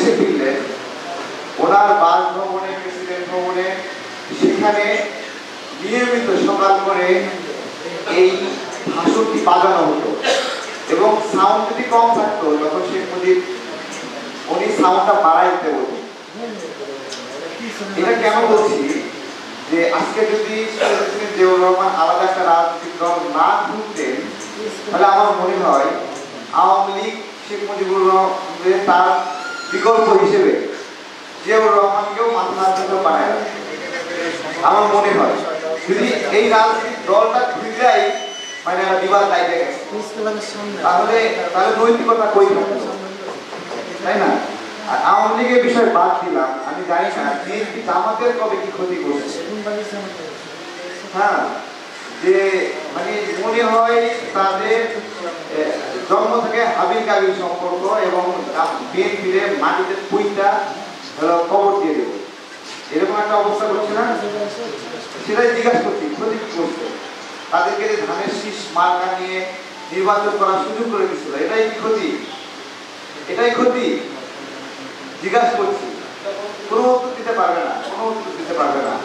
দেশে ফিরলেন, ওনার বাসভবনে, প্রেসিডেন্ট ভবনে, সেখানে নিয়মিত সকাল করে এই ভাষণটি বাজানো হতো এবং সাউন্ড যদি কম থাকতো তখন শেখ মুজিব উনি সাউন্ডটা বাড়াই দিতে বলতেন। এটা কেন বলছি যে আজকে যদি জিয়াউর রহমান আলাদা একটা রাজনৈতিক দল না খুলতেন তাহলে আমার মনে হয় আওয়ামী লীগ শেখ মুজিবুর রহমানের তার বিকল্প হিসেবে জিয়াউর রহমানকেও মাথা নাড়তে বানায় আমার মনে হয়। যদি এই রাজনৈতিক দলটা খুললেই মানে বিবাদ লাইতে গেছে তাহলে নৈতিকতা কই থাকবে, তাই না? আর আওয়ামী লীগের বিষয় বাদ দিলাম, আমি জানি না বিএনপি জামাতের কবে কি ক্ষতি করছে। হ্যাঁ, যে মানে মনে হয় তাদের জন্ম থেকে হাবিল কাবিল সম্পর্ক এবং বিএনপির মাটিতে পুইটা কবর দিয়ে দেবে, এরকম একটা অবস্থা করছে না? সেটাই জিজ্ঞাসা করছি, ক্ষতি কি করছে? তাদেরকে ধানের শীষ মার্কা নিয়ে নির্বাচন করার সুযোগ করে দিচ্ছিল, এটাই কি ক্ষতি? এটাই ক্ষতি? জিজ্ঞাসা করছি, কোনো উত্তর দিতে পারবে না, কোনো উত্তর দিতে পারবে না।